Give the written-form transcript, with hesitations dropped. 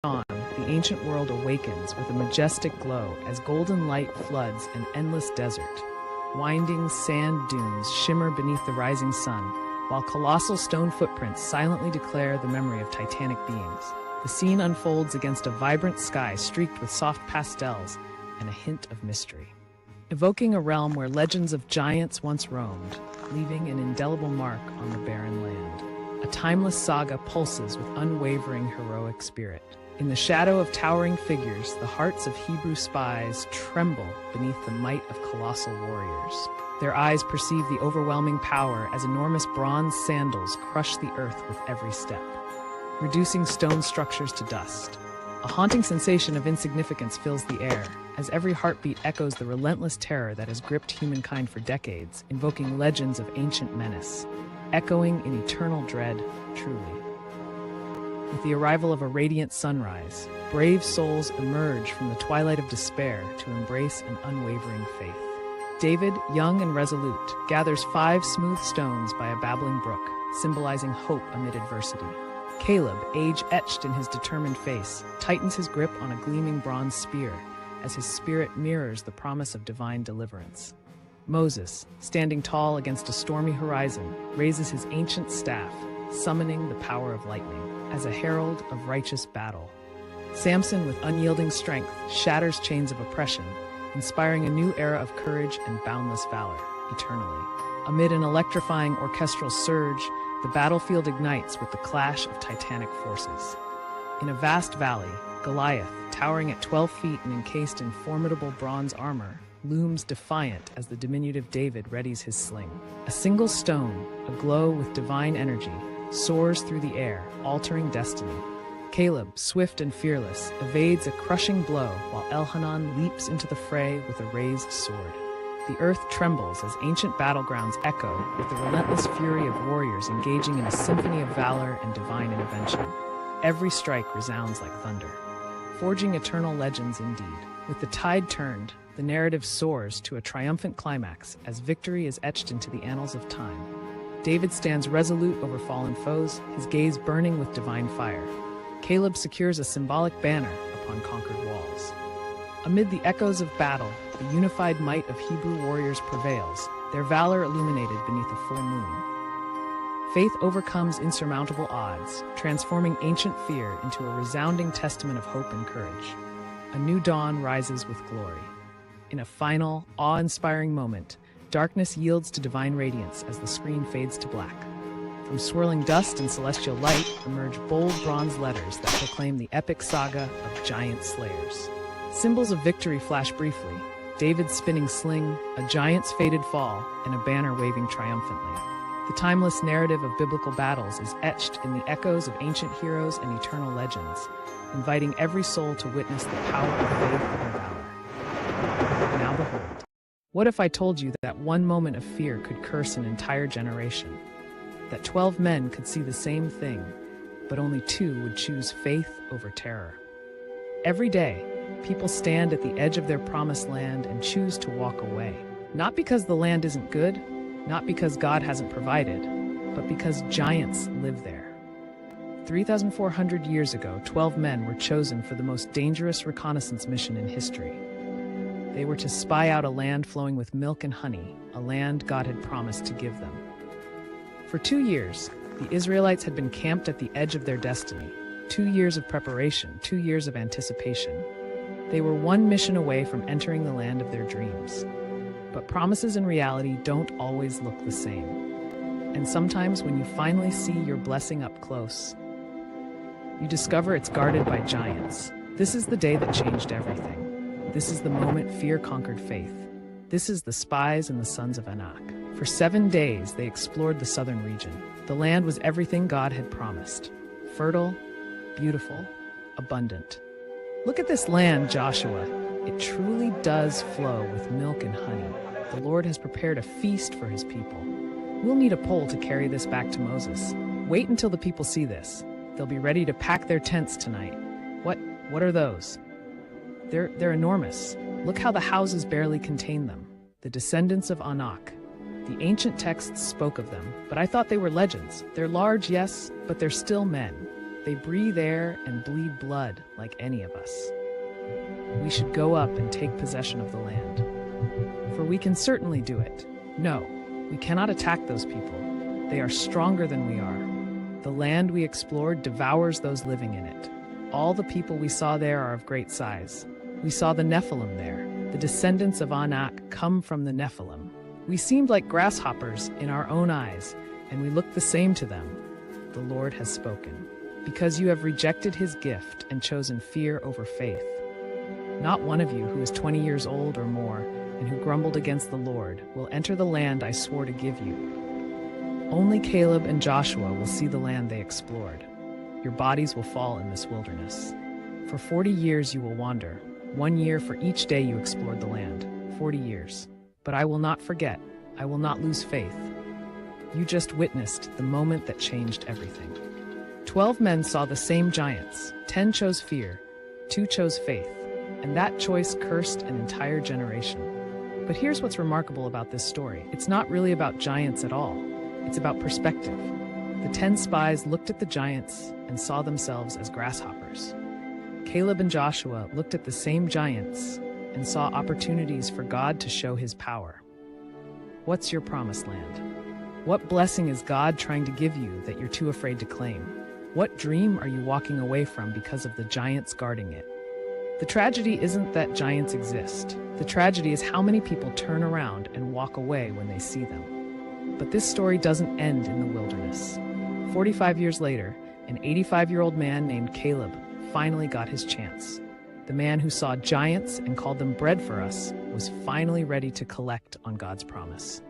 dawn, the ancient world awakens with a majestic glow as golden light floods an endless desert. Winding sand dunes shimmer beneath the rising sun, while colossal stone footprints silently declare the memory of titanic beings. The scene unfolds against a vibrant sky streaked with soft pastels and a hint of mystery, evoking a realm where legends of giants once roamed, leaving an indelible mark on the barren land. A timeless saga pulses with unwavering heroic spirit. In the shadow of towering figures, the hearts of Hebrew spies tremble beneath the might of colossal warriors. Their eyes perceive the overwhelming power as enormous bronze sandals crush the earth with every step, reducing stone structures to dust. A haunting sensation of insignificance fills the air, as every heartbeat echoes the relentless terror that has gripped humankind for decades, invoking legends of ancient menace, echoing in eternal dread, truly. With the arrival of a radiant sunrise, brave souls emerge from the twilight of despair to embrace an unwavering faith. David, young and resolute, gathers 5 smooth stones by a babbling brook, symbolizing hope amid adversity. Caleb, age etched in his determined face, tightens his grip on a gleaming bronze spear as his spirit mirrors the promise of divine deliverance. Moses, standing tall against a stormy horizon, raises his ancient staff, summoning the power of lightning as a herald of righteous battle. Samson, with unyielding strength, shatters chains of oppression, inspiring a new era of courage and boundless valor, eternally. Amid an electrifying orchestral surge, the battlefield ignites with the clash of titanic forces. In a vast valley, Goliath, towering at 12 feet and encased in formidable bronze armor, looms defiant as the diminutive David readies his sling. A single stone, aglow with divine energy, soars through the air, altering destiny. Caleb, swift and fearless, evades a crushing blow while Elhanan leaps into the fray with a raised sword. The earth trembles as ancient battlegrounds echo with the relentless fury of warriors engaging in a symphony of valor and divine intervention. Every strike resounds like thunder, forging eternal legends indeed. With the tide turned, the narrative soars to a triumphant climax as victory is etched into the annals of time. David stands resolute over fallen foes, his gaze burning with divine fire. Caleb secures a symbolic banner upon conquered walls. Amid the echoes of battle, the unified might of Hebrew warriors prevails, their valor illuminated beneath a full moon. Faith overcomes insurmountable odds, transforming ancient fear into a resounding testament of hope and courage. A new dawn rises with glory. In a final, awe-inspiring moment, darkness yields to divine radiance as the screen fades to black. From swirling dust and celestial light emerge bold bronze letters that proclaim the epic saga of giant slayers. Symbols of victory flash briefly: David's spinning sling, a giant's fated fall, and a banner waving triumphantly. The timeless narrative of biblical battles is etched in the echoes of ancient heroes and eternal legends, inviting every soul to witness the power of faith and valor. Now behold, what if I told you that one moment of fear could curse an entire generation? That 12 men could see the same thing, but only 2 would choose faith over terror. Every day, people stand at the edge of their promised land and choose to walk away. Not because the land isn't good, not because God hasn't provided, but because giants live there. 3,400 years ago, 12 men were chosen for the most dangerous reconnaissance mission in history. They were to spy out a land flowing with milk and honey, a land God had promised to give them. For 2 years, the Israelites had been camped at the edge of their destiny. 2 years of preparation, 2 years of anticipation. They were one mission away from entering the land of their dreams. But promises and reality don't always look the same. And sometimes when you finally see your blessing up close, you discover it's guarded by giants. This is the day that changed everything. This is the moment fear conquered faith. This is the spies and the sons of Anak. For 7 days, they explored the southern region. The land was everything God had promised: fertile, beautiful, abundant. Look at this land, Joshua. It truly does flow with milk and honey. The Lord has prepared a feast for his people. We'll need a pole to carry this back to Moses. Wait until the people see this. They'll be ready to pack their tents tonight. What are those? They're enormous. Look how the houses barely contain them. The descendants of Anak. The ancient texts spoke of them, but I thought they were legends. They're large, yes, but they're still men. They breathe air and bleed blood like any of us. We should go up and take possession of the land. For we can certainly do it. No, we cannot attack those people. They are stronger than we are. The land we explored devours those living in it. All the people we saw there are of great size. We saw the Nephilim there. The descendants of Anak come from the Nephilim. We seemed like grasshoppers in our own eyes, and we looked the same to them. The Lord has spoken. Because you have rejected his gift and chosen fear over faith. Not one of you who is 20 years old or more and who grumbled against the Lord will enter the land I swore to give you. Only Caleb and Joshua will see the land they explored. Your bodies will fall in this wilderness. For 40 years you will wander, 1 year for each day you explored the land, 40 years. But I will not forget, I will not lose faith. You just witnessed the moment that changed everything. 12 men saw the same giants, 10 chose fear, 2 chose faith, and that choice cursed an entire generation. But here's what's remarkable about this story. It's not really about giants at all. It's about perspective. The 10 spies looked at the giants and saw themselves as grasshoppers. Caleb and Joshua looked at the same giants and saw opportunities for God to show his power. What's your promised land? What blessing is God trying to give you that you're too afraid to claim? What dream are you walking away from because of the giants guarding it? The tragedy isn't that giants exist. The tragedy is how many people turn around and walk away when they see them. But this story doesn't end in the wilderness. 45 years later, an 85-year-old man named Caleb finally got his chance. The man who saw giants and called them bread for us was finally ready to collect on God's promise.